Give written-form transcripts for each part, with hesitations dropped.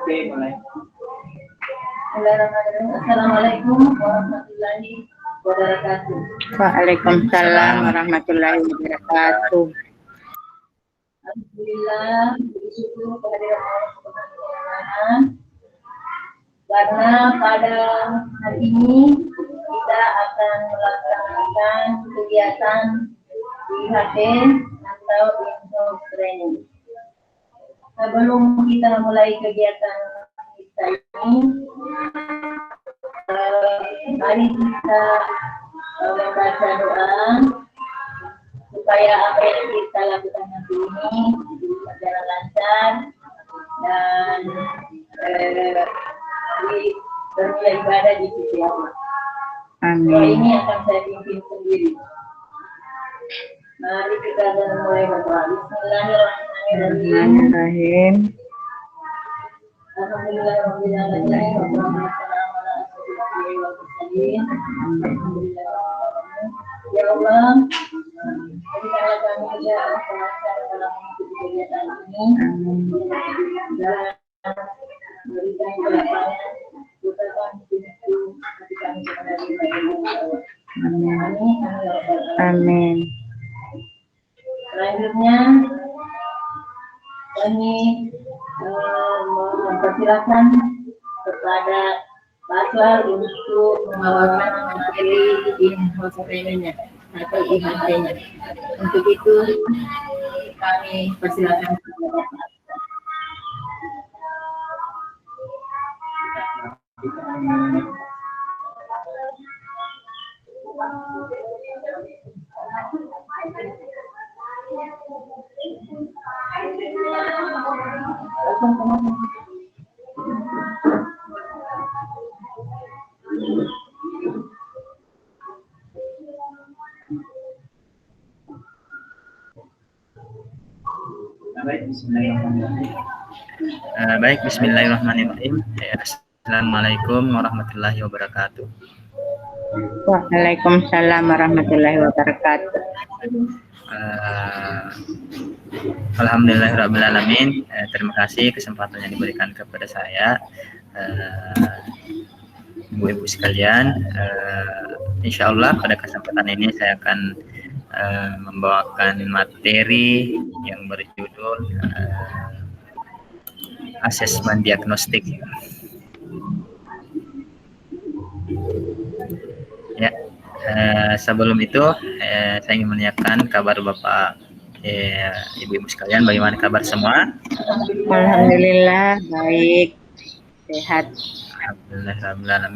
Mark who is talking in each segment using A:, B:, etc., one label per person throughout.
A: Oke, mulai.
B: Assalamualaikum warahmatullahi wabarakatuh.
C: Waalaikumsalam warahmatullahi wabarakatuh.
B: Alhamdulillah, bersyukur kehadirat Allah Subhanahu wa Ta'ala, karena pada hari ini kita akan melaksanakan kegiatan IHT atau info training. Sebelum kita mulai kegiatan kita ini, mari kita membaca doa supaya apa yang kita lakukan nanti ini berjalan lancar dan beribadah di sisi Allah. Doa ini akan saya pimpin sendiri. Mari kita mulai berdoa. Bismillahirrahmanirrahim. Ya Allah, berikanlah kami kelancaran dalam mengikuti kegiatan ini dan berikan kelapangan bukakan pintu hati kami kepada Allah.
C: Amin.
B: Selanjutnya kami mempersilakan kepada Pasal untuk membawakan materi info trainingnya atau IHT-nya. Untuk itu kami persilakan.
A: Baik, bismillahirrahmanirrahim. Assalamualaikum warahmatullahi wabarakatuh.
C: Waalaikumsalam warahmatullahi wabarakatuh.
A: Alhamdulillahirrahmanirrahim. Terima kasih kesempatan yang diberikan kepada saya, ibu-ibu sekalian. Insya Allah pada kesempatan ini saya akan membawakan materi yang berjudul asesmen diagnostik. Ya, sebelum itu saya ingin menanyakan kabar Bapak, ibu-ibu sekalian, bagaimana kabar semua?
C: Alhamdulillah baik, sehat.
A: Alhamdulillah.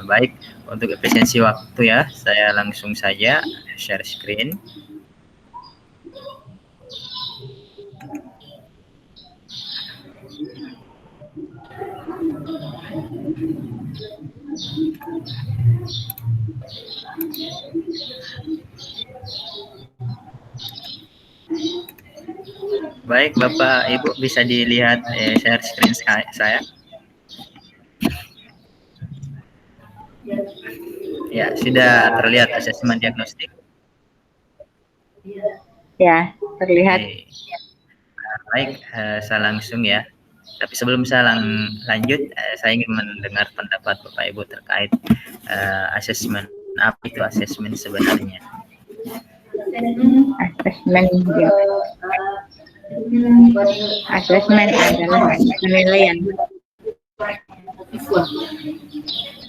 A: Baik, untuk efisiensi waktu ya, saya langsung saja share screen. Baik, Bapak Ibu bisa dilihat share screen saya. Ya, sudah terlihat asesmen diagnostik.
C: Ya, terlihat.
A: Baik, saya langsung ya. Tapi sebelum saya lanjut, saya ingin mendengar pendapat Bapak Ibu terkait asesmen. Apa itu asesmen sebenarnya?
C: Asesmen adalah penilaian.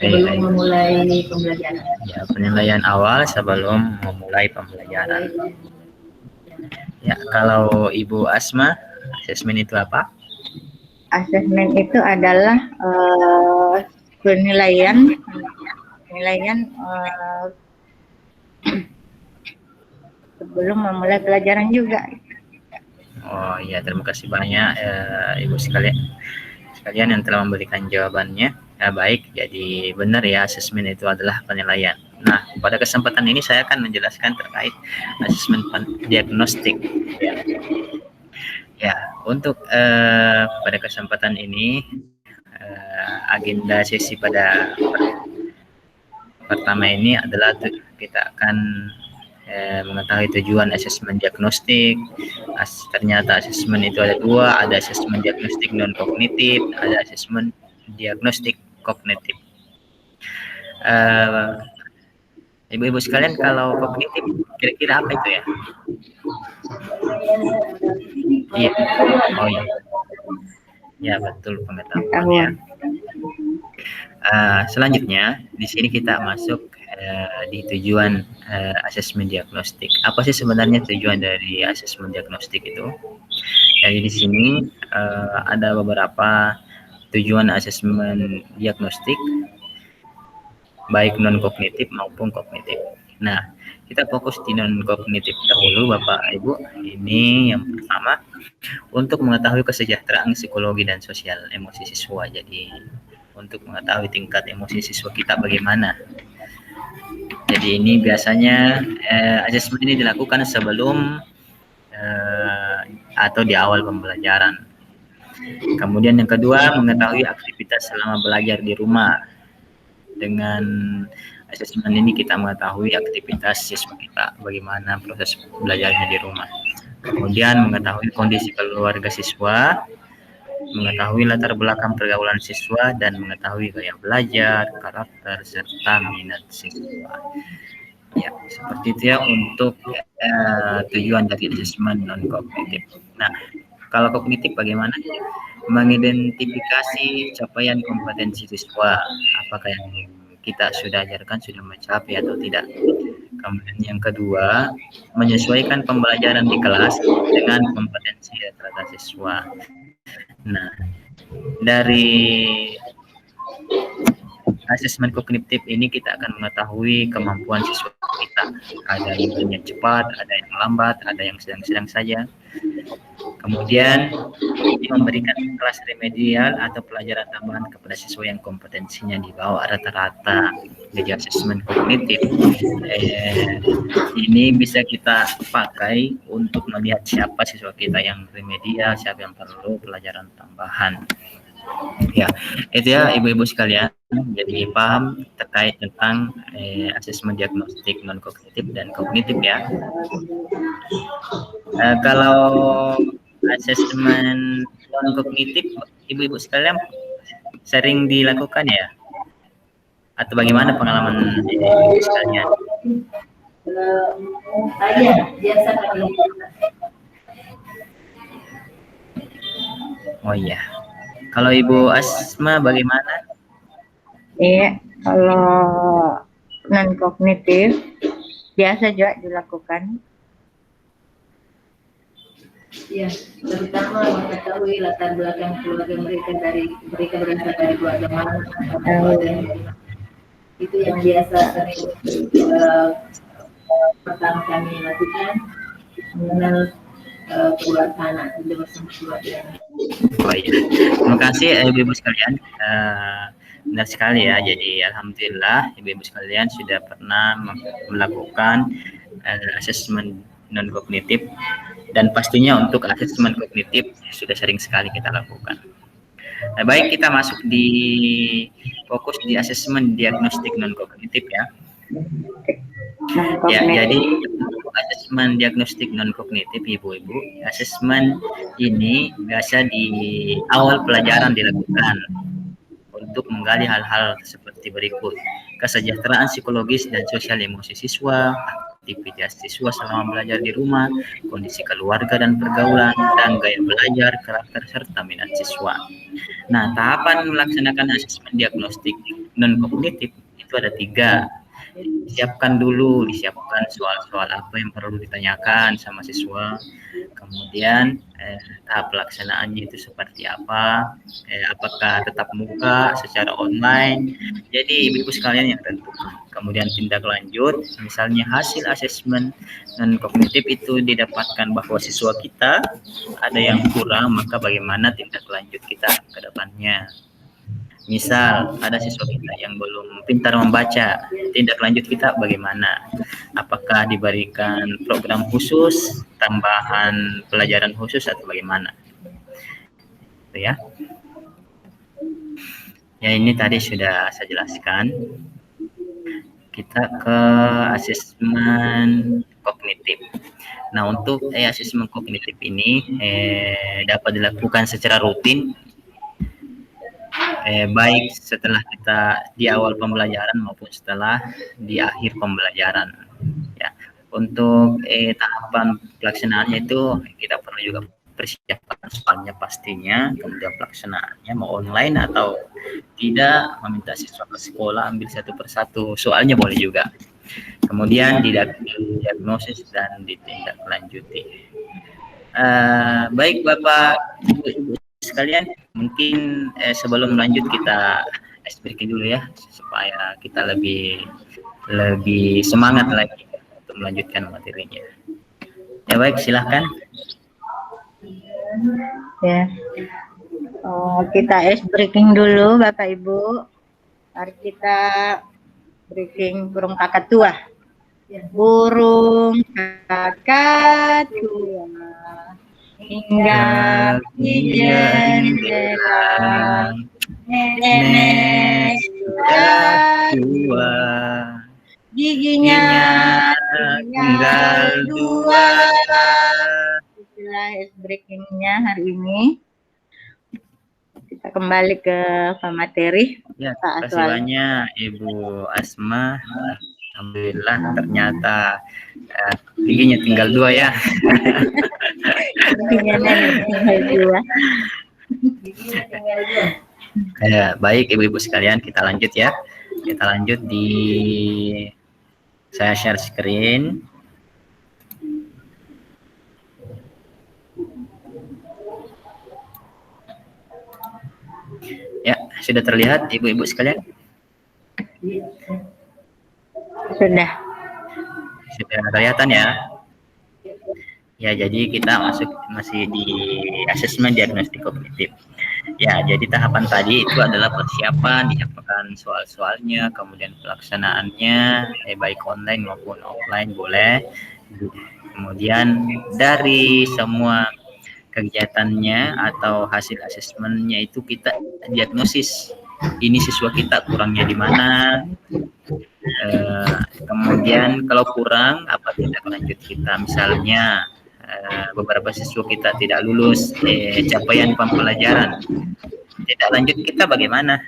B: Sebelum memulai pembelajaran.
A: Ya, penilaian awal sebelum memulai pembelajaran. Ya, kalau Ibu Asma, asesmen itu apa?
C: Asesmen itu adalah penilaian sebelum memulai pelajaran juga.
A: Oh iya, terima kasih banyak Ibu sekalian yang telah memberikan jawabannya. Ya, baik, jadi benar ya, asesmen itu adalah penilaian. Nah, pada kesempatan ini saya akan menjelaskan terkait asesmen diagnostik. Ya, untuk pada kesempatan ini agenda sesi pada pertama ini adalah kita akan mengetahui tujuan asesmen diagnostik. Ternyata asesmen itu ada dua, ada asesmen diagnostik non kognitif, ada asesmen diagnostik kognitif. Ibu-ibu sekalian, kalau kognitif kira-kira apa itu ya? Iya. Oh iya. Ya betul, pengetahuan ya. Selanjutnya di sini kita masuk di tujuan asesmen diagnostik. Apa sih sebenarnya tujuan dari asesmen diagnostik itu? Jadi di sini ada beberapa tujuan asesmen diagnostik, baik non kognitif maupun kognitif. Nah, kita fokus di non kognitif dahulu, Bapak Ibu. Ini yang pertama, untuk mengetahui kesejahteraan psikologi dan sosial emosi siswa. Jadi untuk mengetahui tingkat emosi siswa kita bagaimana. Jadi ini biasanya asesmen ini dilakukan sebelum atau di awal pembelajaran. Kemudian yang kedua, mengetahui aktivitas selama belajar di rumah. Dengan asesmen ini kita mengetahui aktivitas siswa kita, bagaimana proses belajarnya di rumah. Kemudian mengetahui kondisi keluarga siswa, mengetahui latar belakang pergaulan siswa, dan mengetahui gaya belajar, karakter, serta minat siswa. Ya, seperti itu ya untuk tujuan dari asesmen non kognitif. Nah, kalau kognitif bagaimana? Mengidentifikasi capaian kompetensi siswa, apakah yang kita sudah ajarkan sudah mencapai atau tidak. Kemudian yang kedua, menyesuaikan pembelajaran di kelas dengan kompetensi rata-rata siswa. Nah, dari asesmen kognitif ini kita akan mengetahui kemampuan siswa kita. Ada yang cepat, ada yang lambat, ada yang sedang-sedang saja. Kemudian ini memberikan kelas remedial atau pelajaran tambahan kepada siswa yang kompetensinya di bawah rata-rata. Jadi asesmen kognitif ini bisa kita pakai untuk melihat siapa siswa kita yang remedial, siapa yang perlu pelajaran tambahan. Ya, itu ya ibu-ibu sekalian. Jadi paham terkait tentang asesmen diagnostik non kognitif dan kognitif ya. Kalau asesmen non kognitif, ibu-ibu sekalian sering dilakukan ya? Atau bagaimana pengalaman ibu sekalian?
B: Biasa kami.
A: Oh iya. Kalau Ibu Asma bagaimana?
C: Iya, kalau non kognitif biasa juga dilakukan.
B: Ya, terutama mengetahui latar belakang keluarga mereka berasal dari keluarga mana, itu yang biasa sering pertama kami lakukan, mengenal keluarga anak bersama keluarga.
A: Oh iya, terima kasih ibu-ibu sekalian. Benar sekali ya. Jadi alhamdulillah ibu-ibu sekalian sudah pernah melakukan asesmen non kognitif, dan pastinya untuk asesmen kognitif sudah sering sekali kita lakukan. Nah, baik, kita masuk di fokus di asesmen diagnostik non kognitif ya. Ya, jadi asesmen diagnostik non kognitif ibu-ibu, asesmen ini biasa di awal pelajaran dilakukan untuk menggali hal-hal seperti berikut: kesejahteraan psikologis dan sosial emosi siswa, aktivitas siswa selama belajar di rumah, kondisi keluarga dan pergaulan, dan gaya belajar, karakter, serta minat siswa. Nah, tahapan melaksanakan asesmen diagnostik non kognitif itu ada 3. Disiapkan soal-soal apa yang perlu ditanyakan sama siswa. Kemudian tahap pelaksanaannya itu seperti apa, apakah tetap muka, secara online. Jadi ibu-ibu sekalian yang tentukan. Kemudian tindak lanjut, misalnya hasil asesmen non kognitif itu didapatkan bahwa siswa kita ada yang kurang, maka bagaimana tindak lanjut kita ke depannya. Misal ada siswa kita yang belum pintar membaca, tindak lanjut kita bagaimana? Apakah diberikan program khusus, tambahan pelajaran khusus, atau bagaimana? Itu ya. Ya, ini tadi sudah saya jelaskan. kita ke asesmen kognitif. Nah, untuk asesmen kognitif ini dapat dilakukan secara rutin, baik setelah kita di awal pembelajaran maupun setelah di akhir pembelajaran. Ya, untuk tahapan pelaksanaannya itu kita perlu juga persiapan soalnya pastinya, kemudian pelaksanaannya mau online atau tidak, meminta siswa ke sekolah ambil satu persatu soalnya boleh juga. Kemudian didiagnosis dan ditindaklanjuti. Baik Bapak Ibu sekalian, mungkin sebelum lanjut kita ice breaking dulu ya supaya kita lebih semangat lagi untuk melanjutkan materinya. Ya baik, silahkan.
C: Ya. Kita ice breaking dulu Bapak Ibu. Mari kita breaking burung kakatua. Burung kakatua hingga di jendela, nenek sudah tua, giginya tinggal dua. Itulah ice breakingnya hari ini. Kita kembali ke materi.
A: Ya, terima kasih banyak Ibu Asma. Alhamdulillah ternyata giginya tinggal dua ya.
C: Giginya tinggal dua.
A: Ya, baik Ibu-ibu sekalian, kita lanjut ya. Kita lanjut di saya share screen. Ya, sudah terlihat Ibu-ibu sekalian?
C: Sudah
A: kelihatan ya. Ya, jadi kita masih di asesmen diagnostik kognitif. Ya, jadi tahapan tadi itu adalah persiapan, disiapkan soal-soalnya, kemudian pelaksanaannya, baik online maupun offline boleh. Kemudian dari semua kegiatannya atau hasil asesmennya itu kita diagnosis ini siswa kita kurangnya di mana. Kemudian kalau kurang apa tindak lanjut kita, misalnya beberapa siswa kita tidak lulus capaian pembelajaran, tindak lanjut kita bagaimana?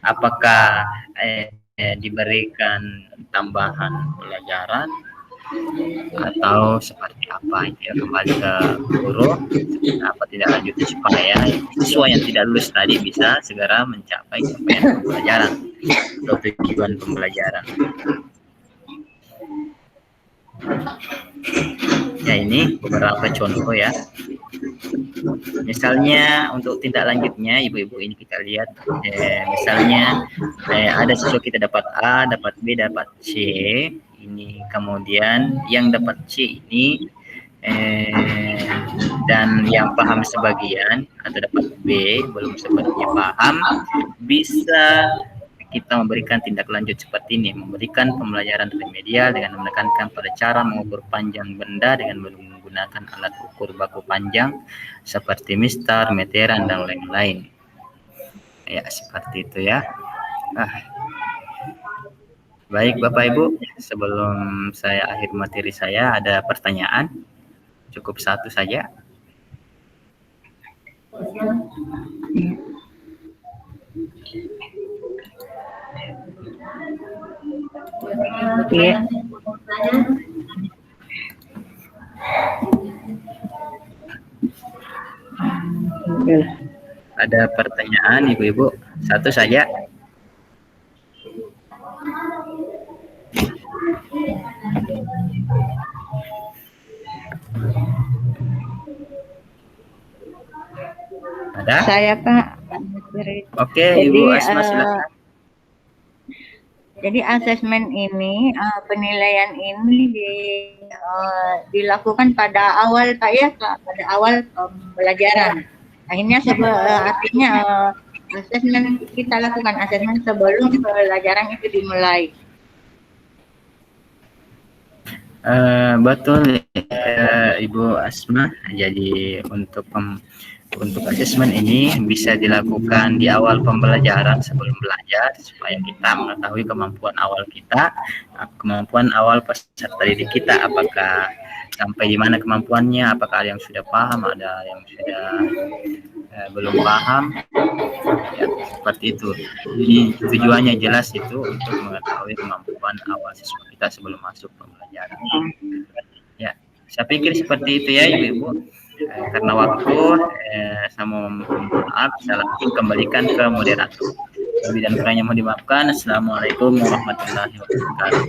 A: Apakah diberikan tambahan pelajaran atau seperti apa? Ya, kembali ke guru apa tidak lanjut supaya siswa yang tidak lulus tadi bisa segera mencapai capaian pembelajaran atau tujuan pembelajaran. Ya, ini beberapa contoh ya. Misalnya untuk tindak lanjutnya Ibu-ibu ini kita lihat, misalnya ada siswa kita dapat A, dapat B, dapat C. Ini kemudian yang dapat C ini dan yang paham sebagian atau dapat B belum sepenuhnya paham, bisa kita memberikan tindak lanjut seperti ini, memberikan pembelajaran remedial dengan menekankan pada cara mengukur panjang benda dengan menggunakan alat ukur baku panjang seperti mistar, meteran, dan lain-lain. Ya, seperti itu ya. Baik Bapak Ibu, sebelum saya akhir materi saya, ada pertanyaan? Cukup satu saja.
C: Iya.
A: Ada pertanyaan Ibu-ibu? Satu saja. Ada?
C: Saya Pak.
A: Oke, Ibu Asma silakan.
C: Jadi asesmen ini, penilaian ini dilakukan pada awal Pak ya, Pak, pada awal pembelajaran. Akhirnya artinya asesmen kita lakukan asesmen sebelum pelajaran itu dimulai.
A: Betul Ibu Asma. Jadi untuk Untuk asesmen ini bisa dilakukan di awal pembelajaran sebelum belajar supaya kita mengetahui kemampuan awal kita, kemampuan awal peserta didik kita, apakah sampai di mana kemampuannya, apakah ada yang sudah paham, ada yang sudah belum paham, ya seperti itu. Jadi tujuannya jelas itu untuk mengetahui kemampuan awal siswa kita sebelum masuk pembelajaran. Ya, saya pikir seperti itu ya Ibu-Ibu. Karena waktu, saya mohon maaf, saya langsung kembalikan ke moderator. Lebih dan kurangnya mohon dimaafkan. Assalamualaikum warahmatullahi wabarakatuh.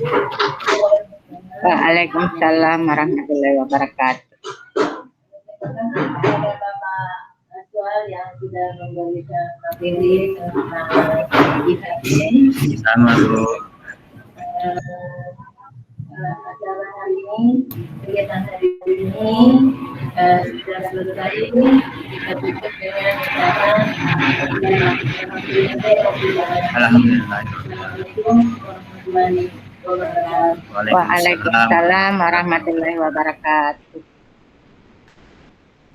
C: Waalaikumsalam warahmatullahi wabarakatuh.
B: Ada Bapak Soal yang sudah memberikan materi tentang IHB.
A: Sama Bu.
B: Acara hari ini, kegiatan hari ini sudah selesai. Kita tutup dengan cara
A: Alhamdulillah.
B: Assalamualaikum warahmatullahi wabarakatuh.
C: Waalaikumsalam warahmatullahi wabarakatuh.